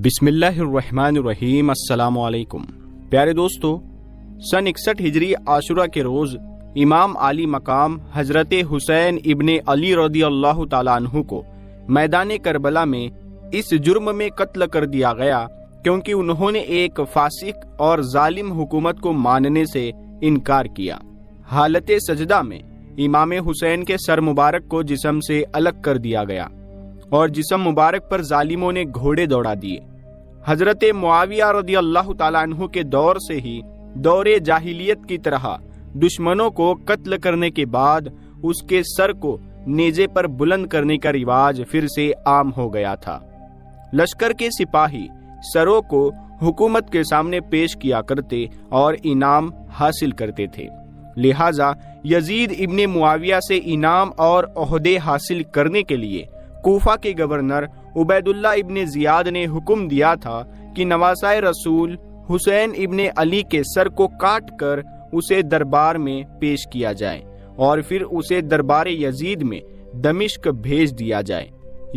بسم اللہ الرحمن الرحیم۔ السلام علیکم پیارے دوستو، سن 61 ہجری عاشورہ کے روز امام عالی مقام حضرت حسین ابن علی رضی اللہ تعالیٰ عنہ کو میدان کربلا میں اس جرم میں قتل کر دیا گیا کیونکہ انہوں نے ایک فاسق اور ظالم حکومت کو ماننے سے انکار کیا۔ حالت سجدہ میں امام حسین کے سر مبارک کو جسم سے الگ کر دیا گیا اور جسم مبارک پر ظالموں نے گھوڑے دوڑا دیے۔ حضرت معاویہ رضی اللہ تعالیٰ عنہ کے دور سے ہی دور جاہلیت کی طرح دشمنوں کو قتل کرنے کے بعد اس کے سر کو نیزے پر بلند کرنے کا رواج پھر سے عام ہو گیا تھا۔ لشکر کے سپاہی سروں کو حکومت کے سامنے پیش کیا کرتے اور انعام حاصل کرتے تھے، لہٰذا یزید ابن معاویہ سے انعام اور عہدے حاصل کرنے کے لیے کوفہ کے گورنر عبید اللہ ابن زیاد نے حکم دیا تھا کہ نواسۂ رسول حسین ابن علی کے سر کو کاٹ کر اسے دربار میں پیش کیا جائے اور پھر اسے دربار یزید میں دمشق بھیج دیا جائے۔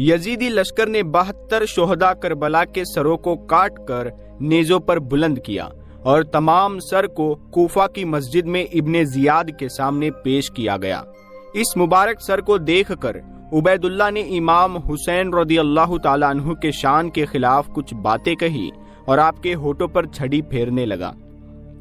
یزیدی لشکر نے 72 شہداء کربلا کے سروں کو کاٹ کر نیزوں پر بلند کیا اور تمام سر کو کوفہ کی مسجد میں ابن زیاد کے سامنے پیش کیا گیا۔ اس مبارک سر کو دیکھ کر عبید اللہ نے امام حسین رضی اللہ تعالیٰ عنہ کے شان کے خلاف کچھ باتیں کہی اور آپ کے ہونٹوں پر چھڑی پھیرنے لگا۔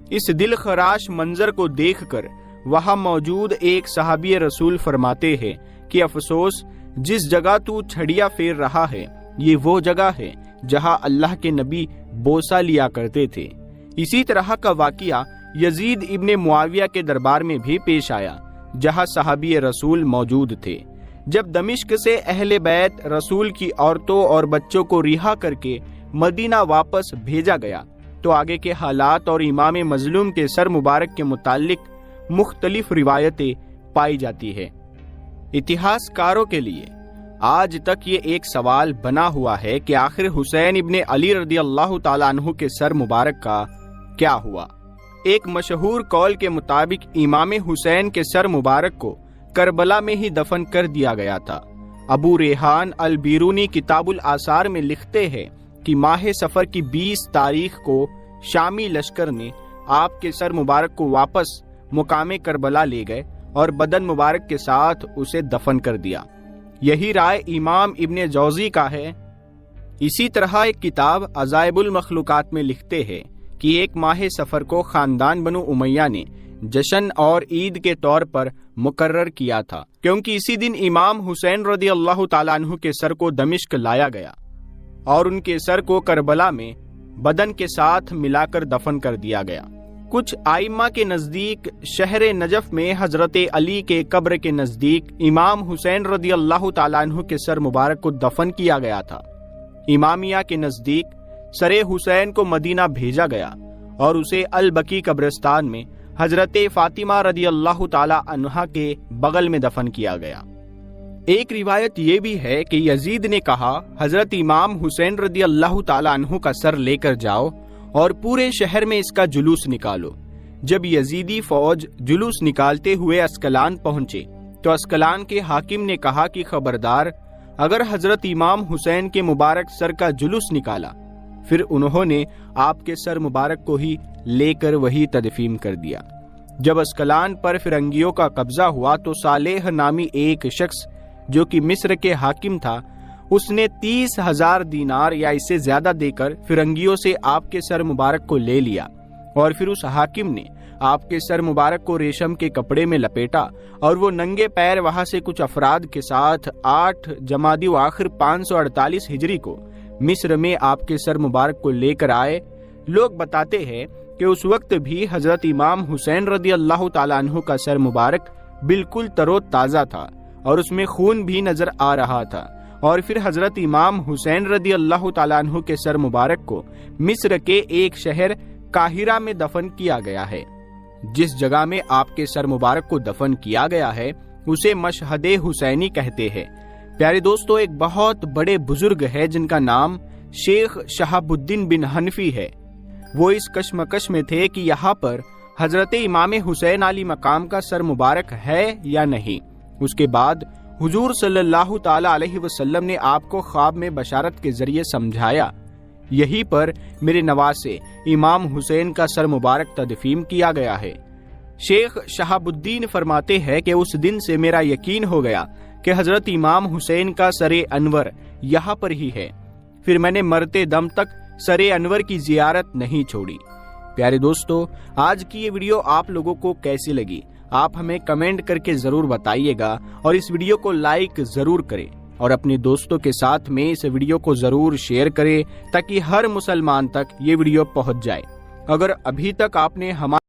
اس دل خراش منظر کو دیکھ کر وہاں موجود ایک صحابی رسول فرماتے ہیں کہ افسوس، جس جگہ تو چھڑیاں پھیر رہا ہے یہ وہ جگہ ہے جہاں اللہ کے نبی بوسہ لیا کرتے تھے۔ اسی طرح کا واقعہ یزید ابن معاویہ کے دربار میں بھی پیش آیا جہاں صحابی رسول موجود تھے۔ جب دمشق سے اہل بیت رسول کی عورتوں اور بچوں کو رہا کر کے مدینہ واپس بھیجا گیا تو آگے کے حالات اور امام مظلوم کے سر مبارک کے متعلق مختلف روایتیں پائی جاتی ہے۔ اتہاس کاروں کے لیے آج تک یہ ایک سوال بنا ہوا ہے کہ آخر حسین ابن علی رضی اللہ تعالیٰ عنہ کے سر مبارک کا کیا ہوا۔ ایک مشہور قول کے مطابق امام حسین کے سر مبارک کو کربلا میں ہی دفن کر دیا گیا تھا۔ ابو ریحان البیرونی کتاب الآثار میں لکھتے ہیں کہ ماہ صفر کی 20 تاریخ کو شامی لشکر نے آپ کے سر مبارک کو واپس مقام کربلا لے گئے اور بدن مبارک کے ساتھ اسے دفن کر دیا۔ یہی رائے امام ابن جوزی کا ہے۔ اسی طرح ایک کتاب عجائب المخلوقات میں لکھتے ہیں کہ ایک ماہ صفر کو خاندان بنو امیہ نے جشن اور عید کے طور پر مقرر کیا تھا کیونکہ اسی دن امام حسین رضی اللہ تعالیٰ عنہ کے سر کو دمشق لایا گیا اور ان کے سر کو کربلا میں بدن کے ساتھ ملا کر دفن کر دیا گیا۔ کچھ ائمہ کے نزدیک شہر نجف میں حضرت علی کے قبر کے نزدیک امام حسین رضی اللہ تعالیٰ عنہ کے سر مبارک کو دفن کیا گیا تھا۔ امامیہ کے نزدیک سر حسین کو مدینہ بھیجا گیا اور اسے البقیع قبرستان میں حضرت فاطمہ رضی اللہ تعالیٰ عنہا کے بغل میں دفن کیا گیا۔ ایک روایت یہ بھی ہے کہ یزید نے کہا، حضرت امام حسین رضی اللہ تعالیٰ عنہ کا سر لے کر جاؤ اور پورے شہر میں اس کا جلوس نکالو۔ جب یزیدی فوج جلوس نکالتے ہوئے اسکلان پہنچے تو اسکلان کے حاکم نے کہا کہ خبردار، اگر حضرت امام حسین کے مبارک سر کا جلوس نکالا پھر انہوں نے آپ کے سر مبارک کو ہی لے کر وہی تدفین کر دیا۔ جب اسکلان پر فرنگیوں کا قبضہ ہوا تو صالح نامی ایک شخص جو کہ مصر کے حاکم تھا، اس نے 30,000 دینار یا اس سے زیادہ دے کر فرنگیوں سے آپ کے سر مبارک کو لے لیا اور پھر اس حاکم نے آپ کے سر مبارک کو ریشم کے کپڑے میں لپیٹا اور وہ ننگے پیر وہاں سے کچھ افراد کے ساتھ 8 جمادی آخر 548 ہجری کو مصر میں آپ کے سر مبارک کو لے کر آئے۔ لوگ بتاتے ہیں کہ اس وقت بھی حضرت امام حسین رضی اللہ تعالیٰ عنہ کا سر مبارک بالکل تر و تازہ تھا اور اس میں خون بھی نظر آ رہا تھا، اور پھر حضرت امام حسین رضی اللہ تعالیٰ عنہ کے سر مبارک کو مصر کے ایک شہر قاہرہ میں دفن کیا گیا ہے۔ جس جگہ میں آپ کے سر مبارک کو دفن کیا گیا ہے اسے مشہد حسینی کہتے ہیں۔ پیارے دوستو، ایک بہت بڑے بزرگ ہے جن کا نام شیخ شہاب الدین بن حنفی ہے۔ وہ اس کشمکش میں تھے کہ یہاں پر حضرت امام حسین علی مقام کا سر مبارک ہے یا نہیں، اس کے بعد حضور صلی اللہ تعالی علیہ وسلم نے آپ کو خواب میں بشارت کے ذریعے سمجھایا۔ یہی پر میرے نواسے امام حسین کا سر مبارک تدفین کیا گیا ہے۔ شیخ شہاب الدین فرماتے ہیں کہ اس دن سے میرا یقین ہو گیا کہ حضرت امام حسین کا سر انور یہاں پر ہی ہے۔ پھر میں نے مرتے دم تک سر انور کی زیارت نہیں چھوڑی۔ پیارے دوستو، آج کی یہ ویڈیو آپ لوگوں کو کیسی لگی؟ آپ ہمیں کمنٹ کر کے ضرور بتائیے گا، اور اس ویڈیو کو لائک ضرور کریں، اور اپنے دوستوں کے ساتھ میں اس ویڈیو کو ضرور شیئر کریں تاکہ ہر مسلمان تک یہ ویڈیو پہنچ جائے۔ اگر ابھی تک آپ نے ہمارے